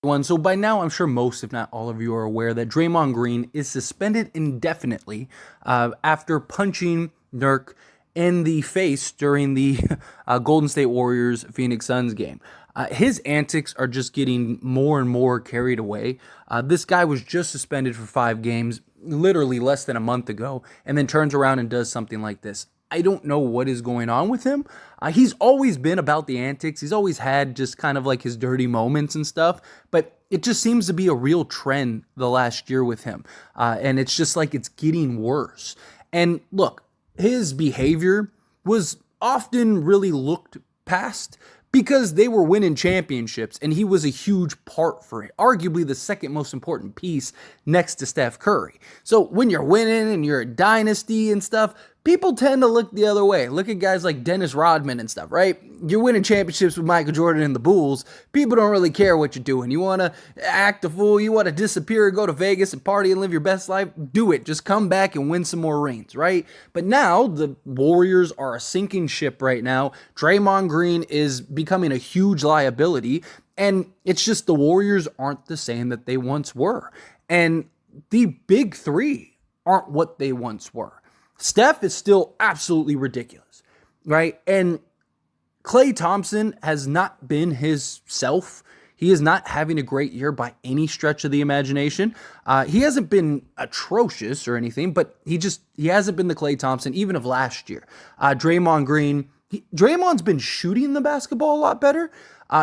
one. So by now, I'm sure most, if not all of you, are aware that Draymond Green is suspended indefinitely after punching Nurk in the face during the Golden State Warriors Phoenix Suns game. His antics are just getting more and more carried away. This guy was just suspended for 5 games, literally less than a month ago, and then turns around and does something like this. I don't know what is going on with him. He's always been about the antics. He's always had just kind of like his dirty moments and stuff, but it just seems to be a real trend the last year with him. And it's just like it's getting worse. And look, his behavior was often really looked past because they were winning championships and he was a huge part for it. Arguably the second most important piece next to Steph Curry. So when you're winning and you're a dynasty and stuff, people tend to look the other way. Look at guys like Dennis Rodman and stuff, right? You're winning championships with Michael Jordan and the Bulls. People don't really care what you're doing. You want to act a fool. You want to disappear, go to Vegas and party and live your best life. Do it. Just come back and win some more rings, right? But now the Warriors are a sinking ship right now. Draymond Green is becoming a huge liability. And it's just the Warriors aren't the same that they once were. And the big three aren't what they once were. Steph is still absolutely ridiculous, right? And Klay Thompson has not been his self. He is not having a great year by any stretch of the imagination. He hasn't been atrocious or anything, but he hasn't been the Klay Thompson even of last year. Draymond Green, Draymond's been shooting the basketball a lot better.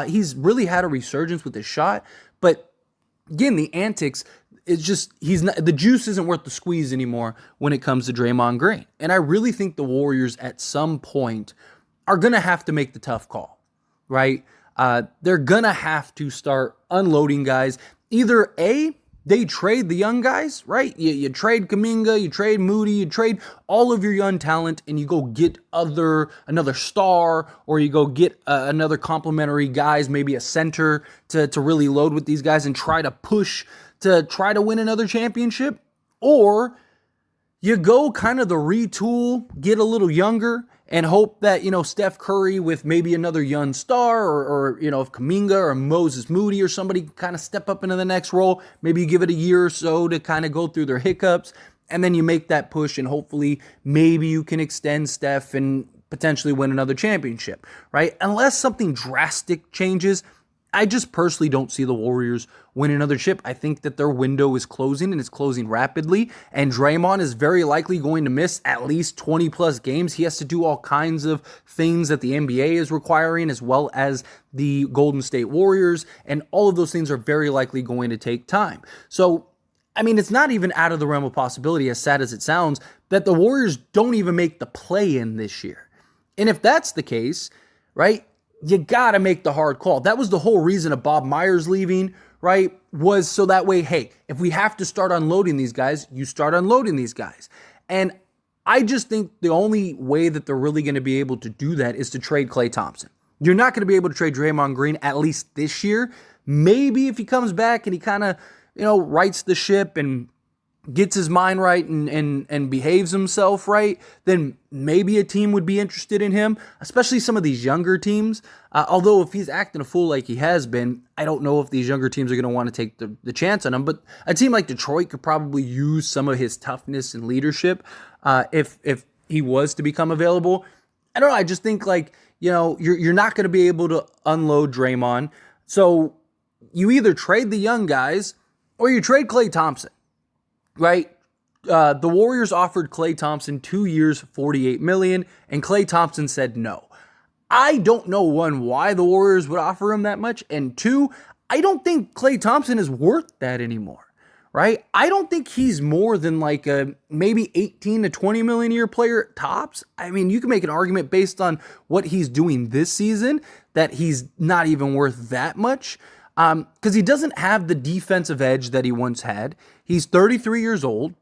He's really had a resurgence with his shot, but again, the antics, it's just, the juice isn't worth the squeeze anymore when it comes to Draymond Green. And I really think the Warriors at some point are going to have to make the tough call, right? They're going to have to start unloading guys. Either A, they trade the young guys, right? You trade Kuminga, you trade Moody, you trade all of your young talent, and you go get another star, or you go get another complimentary guys, maybe a center to really load with these guys and try to push to try to win another championship. Or you go kind of the retool, get a little younger, and hope that, Steph Curry with maybe another young star or if Kuminga or Moses Moody or somebody kind of step up into the next role, maybe you give it a year or so to kind of go through their hiccups, and then you make that push, and hopefully maybe you can extend Steph and potentially win another championship, right? Unless something drastic changes, I just personally don't see the Warriors win another chip. I think that their window is closing, and it's closing rapidly, and Draymond is very likely going to miss at least 20 plus games. He has to do all kinds of things that the NBA is requiring, as well as the Golden State Warriors, and all of those things are very likely going to take time. So, it's not even out of the realm of possibility, as sad as it sounds, that the Warriors don't even make the play-in this year. And if that's the case, right, you got to make the hard call. That was the whole reason of Bob Myers leaving, right? Was so that way, hey, if we have to start unloading these guys, you start unloading these guys. And I just think the only way that they're really going to be able to do that is to trade Klay Thompson. You're not going to be able to trade Draymond Green, at least this year. Maybe if he comes back and he kind of, rights the ship and gets his mind right and behaves himself right, then maybe a team would be interested in him, especially some of these younger teams. Although if he's acting a fool like he has been, I don't know if these younger teams are going to want to take the chance on him. But a team like Detroit could probably use some of his toughness and leadership if he was to become available. I don't know. I just think you're not going to be able to unload Draymond. So you either trade the young guys or you trade Klay Thompson. Right? The Warriors offered Klay Thompson 2 years, $48 million, and Klay Thompson said no. I don't know, one, why the Warriors would offer him that much, and two, I don't think Klay Thompson is worth that anymore, right? I don't think he's more than like a maybe 18 to 20 million a year player tops. You can make an argument based on what he's doing this season that he's not even worth that much. Because he doesn't have the defensive edge that he once had. He's 33 years old,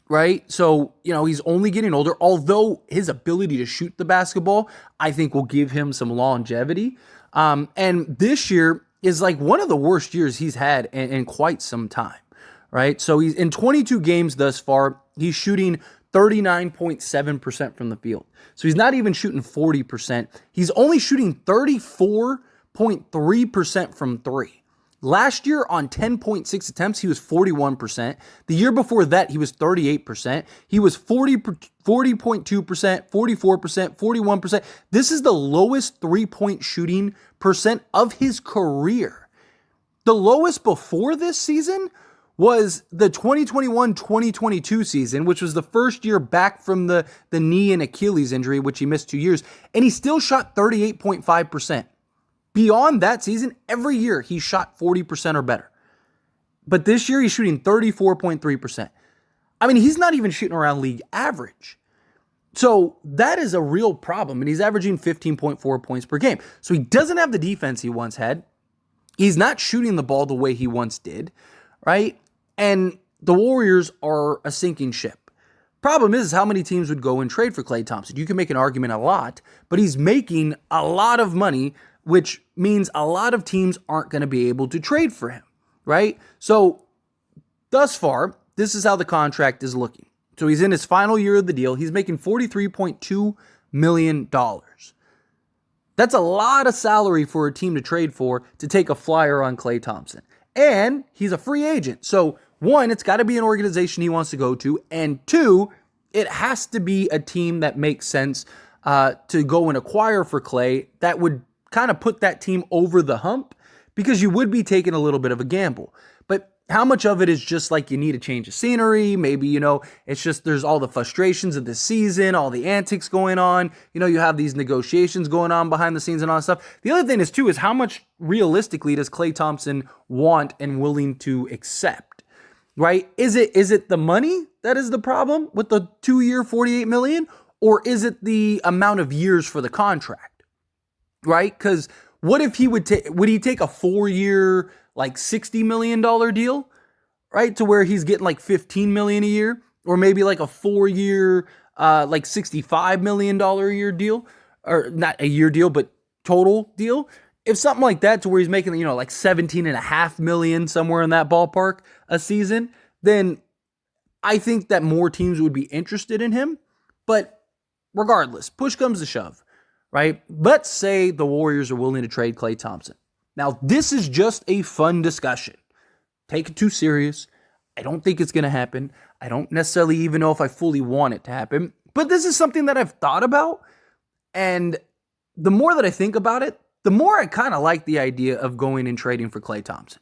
right? So, he's only getting older, although his ability to shoot the basketball, I think, will give him some longevity. And this year is like one of the worst years he's had in quite some time, right? So he's in 22 games thus far, he's shooting 39.7% from the field. So he's not even shooting 40%. He's only shooting 34.3% from three. Last year on 10.6 attempts, he was 41%. The year before that, he was 38%. He was 40.2%, 44%, 41%. This is the lowest three-point shooting percent of his career. The lowest before this season was the 2021-2022 season, which was the first year back from the knee and Achilles injury, which he missed 2 years, and he still shot 38.5%. Beyond that season, every year he shot 40% or better. But this year he's shooting 34.3%. I mean, he's not even shooting around league average. So that is a real problem. And he's averaging 15.4 points per game. So he doesn't have the defense he once had. He's not shooting the ball the way he once did, right? And the Warriors are a sinking ship. Problem is how many teams would go and trade for Klay Thompson. You can make an argument a lot, but he's making a lot of money, which means a lot of teams aren't going to be able to trade for him, right? So thus far, this is how the contract is looking. So he's in his final year of the deal. He's making $43.2 million. That's a lot of salary for a team to trade for to take a flyer on Klay Thompson. And he's a free agent. So one, it's got to be an organization he wants to go to. And two, it has to be a team that makes sense to go and acquire for Klay that would kind of put that team over the hump, because you would be taking a little bit of a gamble. But how much of it is just like you need a change of scenery? Maybe, it's just there's all the frustrations of the season, all the antics going on. You have these negotiations going on behind the scenes and all that stuff. The other thing is, too, is how much realistically does Klay Thompson want and willing to accept, right? Is it the money that is the problem with the 2-year, $48 million? Or is it the amount of years for the contract? Right? Because what if he would he take a 4-year, like $60 million deal, right? To where he's getting like $15 million a year, or maybe like a 4-year, like $65 million a year deal, or not a year deal, but total deal. If something like that, to where he's making, like $17.5 million, somewhere in that ballpark a season, then I think that more teams would be interested in him. But regardless, push comes to shove. Right? Let's say the Warriors are willing to trade Klay Thompson. Now, this is just a fun discussion. Take it too serious. I don't think it's going to happen. I don't necessarily even know if I fully want it to happen. But this is something that I've thought about. And the more that I think about it, the more I kind of like the idea of going and trading for Klay Thompson.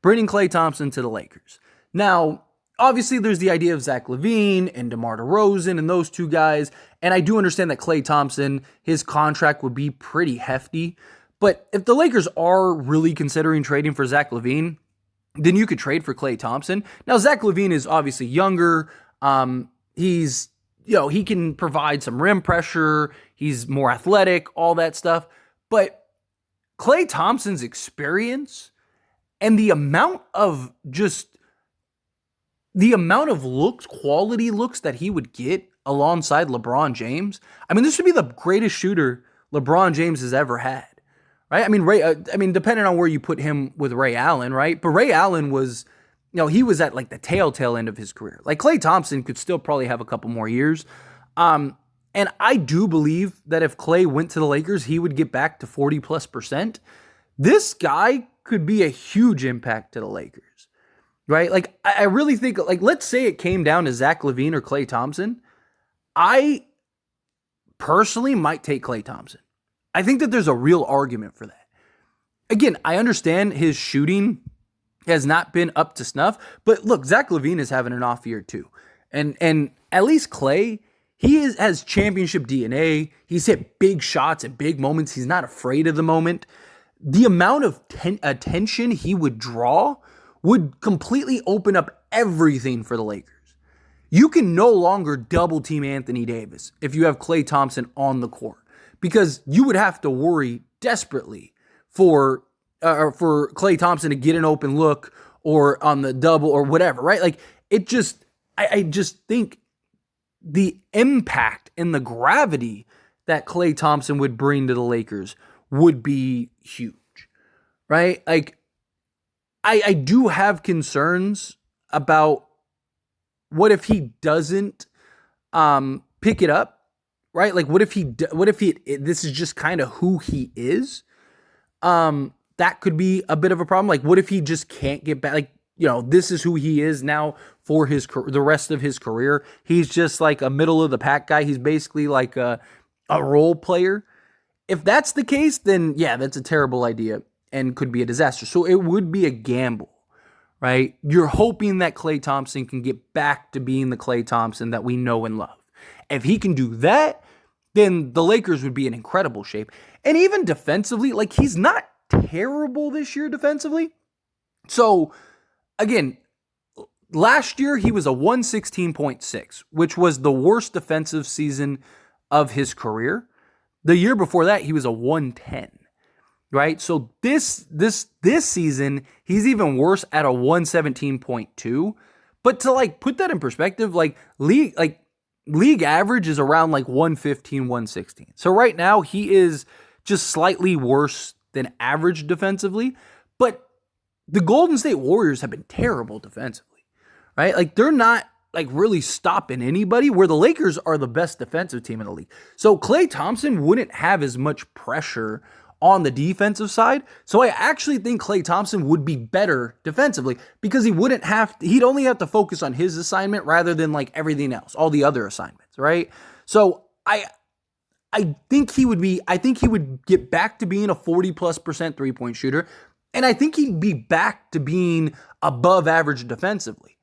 Bringing Klay Thompson to the Lakers. Now, obviously, there's the idea of Zach Lavine and DeMar DeRozan and those two guys. And I do understand that Klay Thompson, his contract would be pretty hefty. But if the Lakers are really considering trading for Zach Lavine, then you could trade for Klay Thompson. Now, Zach Lavine is obviously younger. He's, he can provide some rim pressure. He's more athletic, all that stuff. But Klay Thompson's experience and the amount of looks, quality looks that he would get alongside LeBron James. I mean, this would be the greatest shooter LeBron James has ever had, right? I mean, depending on where you put him with Ray Allen, right? But Ray Allen was, he was at like the tail end of his career. Like Klay Thompson could still probably have a couple more years. And I do believe that if Klay went to the Lakers, he would get back to 40+%. This guy could be a huge impact to the Lakers. Right? Like, I really think, like, let's say it came down to Zach Lavine or Klay Thompson. I personally might take Klay Thompson. I think that there's a real argument for that. Again, I understand his shooting has not been up to snuff, but look, Zach Lavine is having an off year too. And at least Klay, has championship DNA. He's hit big shots at big moments. He's not afraid of the moment. The amount of attention he would draw would completely open up everything for the Lakers. You can no longer double team Anthony Davis if you have Klay Thompson on the court, because you would have to worry desperately for Klay Thompson to get an open look or on the double or whatever, right? Like I just think the impact and the gravity that Klay Thompson would bring to the Lakers would be huge, right? Like, I do have concerns about what if he doesn't pick it up, right? Like, what if this is just kind of who he is? That that could be a bit of a problem. Like, what if he just can't get back? Like, this is who he is now for the rest of his career. He's just like a middle of the pack guy. He's basically like a role player. If that's the case, then yeah, that's a terrible idea and could be a disaster. So it would be a gamble, right? You're hoping that Klay Thompson can get back to being the Klay Thompson that we know and love. If he can do that, then the Lakers would be in incredible shape. And even defensively, like, he's not terrible this year defensively. So again, last year he was a 116.6, which was the worst defensive season of his career. The year before that, he was a 110, right? So this season, he's even worse at a 117.2. But to like put that in perspective, like league average is around like 115, 116. So right now he is just slightly worse than average defensively. But the Golden State Warriors have been terrible defensively, right? Like, they're not like really stopping anybody, where the Lakers are the best defensive team in the league. So Klay Thompson wouldn't have as much pressure on the defensive side. So I actually think Klay Thompson would be better defensively because he'd only have to focus on his assignment rather than like everything else, all the other assignments, right? So I think he would get back to being a 40+% three-point shooter. And I think he'd be back to being above average defensively.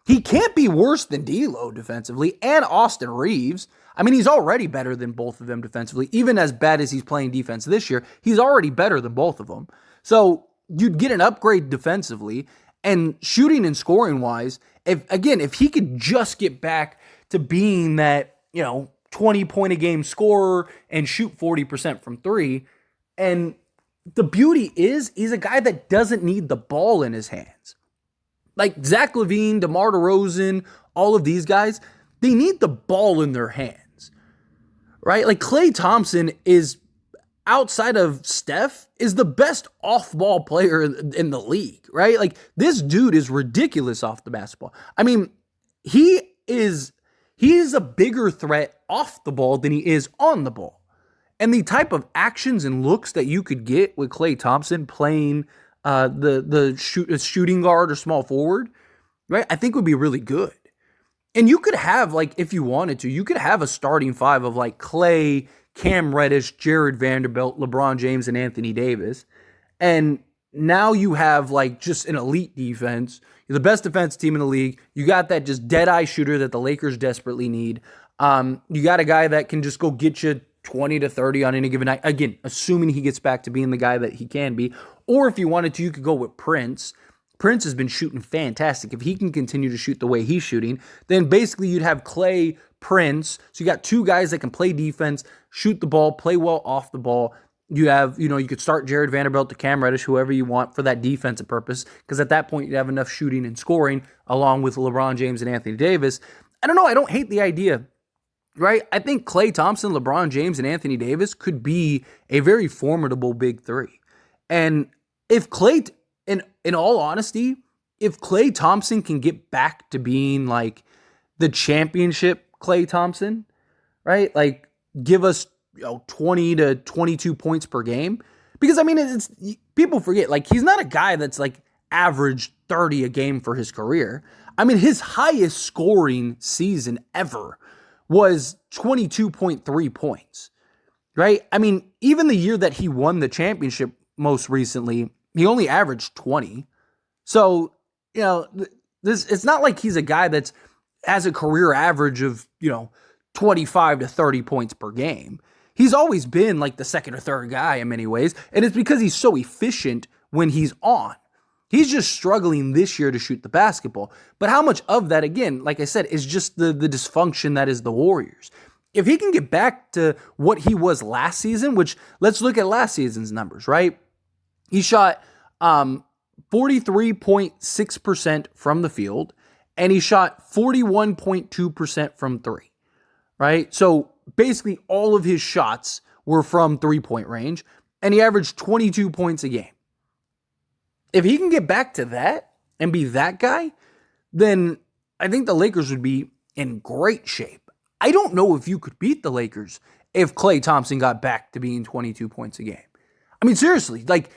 He can't be worse than D'Lo defensively and Austin Reeves. I mean, he's already better than both of them defensively. Even as bad as he's playing defense this year, he's already better than both of them. So you'd get an upgrade defensively, and shooting and scoring wise, if he could just get back to being that, 20-point a game scorer and shoot 40% from three. And the beauty is, he's a guy that doesn't need the ball in his hands. Like Zach Lavine, DeMar DeRozan, all of these guys, they need the ball in their hands, right? Like Klay Thompson is, outside of Steph, is the best off-ball player in the league, right? Like, this dude is ridiculous off the basketball. I mean, he is a bigger threat off the ball than he is on the ball. And the type of actions and looks that you could get with Klay Thompson playing the shooting guard or small forward, right, I think would be really good. And you could have, like, if you wanted to, you could have a starting five of like Klay, Cam Reddish, Jared Vanderbilt, LeBron James, and Anthony Davis. And now you have like just an elite defense. You're the best defense team in the league. You got that just dead-eye shooter that the Lakers desperately need. You got a guy that can just go get you 20 to 30 on any given night. Again, assuming he gets back to being the guy that he can be. Or if you wanted to, you could go with Prince. Prince has been shooting fantastic. If he can continue to shoot the way he's shooting, then basically you'd have Klay, Prince. So you got two guys that can play defense, shoot the ball, play well off the ball. You have, you could start Jared Vanderbilt to Cam Reddish, whoever you want for that defensive purpose, because at that point you'd have enough shooting and scoring along with LeBron James and Anthony Davis. I don't know. I don't hate the idea, right? I think Klay Thompson, LeBron James, and Anthony Davis could be a very formidable big three. And if Klay, in all honesty, if Klay Thompson can get back to being like the championship Klay Thompson, right? Like, give us 20 to 22 points per game. Because, I mean, it's people forget, like, he's not a guy that's like averaged 30 a game for his career. I mean, his highest scoring season ever was 22.3 points, right? I mean, even the year that he won the championship most recently, he only averaged 20. So, it's not like he's a guy that's has a career average of, 25 to 30 points per game. He's always been like the second or third guy in many ways, and it's because he's so efficient when he's on. He's just struggling this year to shoot the basketball. But how much of that, again, like I said, is just the dysfunction that is the Warriors? If he can get back to what he was last season, which, let's look at last season's numbers, right? He shot 43.6% from the field, and he shot 41.2% from three, right? So basically all of his shots were from three-point range, and he averaged 22 points a game. If he can get back to that and be that guy, then I think the Lakers would be in great shape. I don't know if you could beat the Lakers if Klay Thompson got back to being 22 points a game. I mean, seriously, like,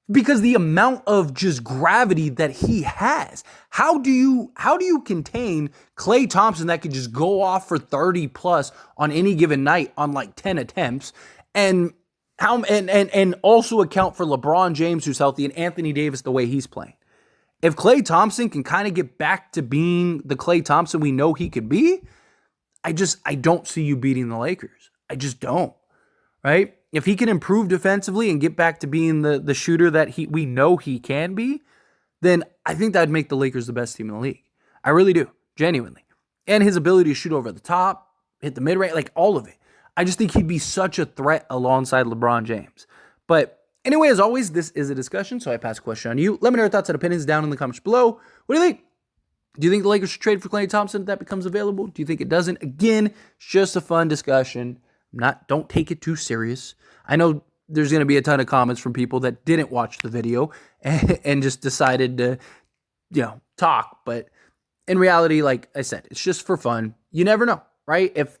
because the amount of just gravity that he has. How do you contain Klay Thompson that could just go off for 30 plus on any given night on like 10 attempts, and also account for LeBron James, who's healthy, and Anthony Davis the way he's playing? If Klay Thompson can kind of get back to being the Klay Thompson we know he could be, I don't see you beating the Lakers. I just don't, right? If he can improve defensively and get back to being the shooter that we know he can be, then I think that'd make the Lakers the best team in the league. I really do, genuinely. And his ability to shoot over the top, hit the mid-range, like all of it. I just think he'd be such a threat alongside LeBron James. But anyway, as always, this is a discussion, so I pass a question on you. Let me know your thoughts and opinions down in the comments below. What do you think? Do you think the Lakers should trade for Klay Thompson if that becomes available? Do you think it doesn't? Again, it's just a fun discussion. Don't take it too serious. I know there's going to be a ton of comments from people that didn't watch the video and just decided to, talk. But in reality, like I said, it's just for fun. You never know, right? If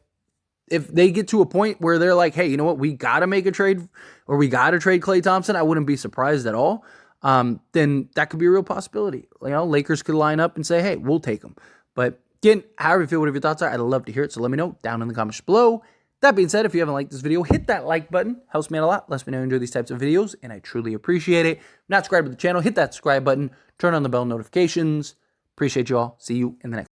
they get to a point where they're like, hey, you know what, we got to make a trade, or we got to trade Klay Thompson, I wouldn't be surprised at all. Then that could be a real possibility. Lakers could line up and say, hey, we'll take him. But again, however you feel, whatever your thoughts are, I'd love to hear it. So let me know down in the comments below. That being said, if you haven't liked this video, hit that like button. Helps me out a lot. Lets me know you enjoy these types of videos, and I truly appreciate it. If you're not subscribed to the channel, hit that subscribe button. Turn on the bell notifications. Appreciate you all. See you in the next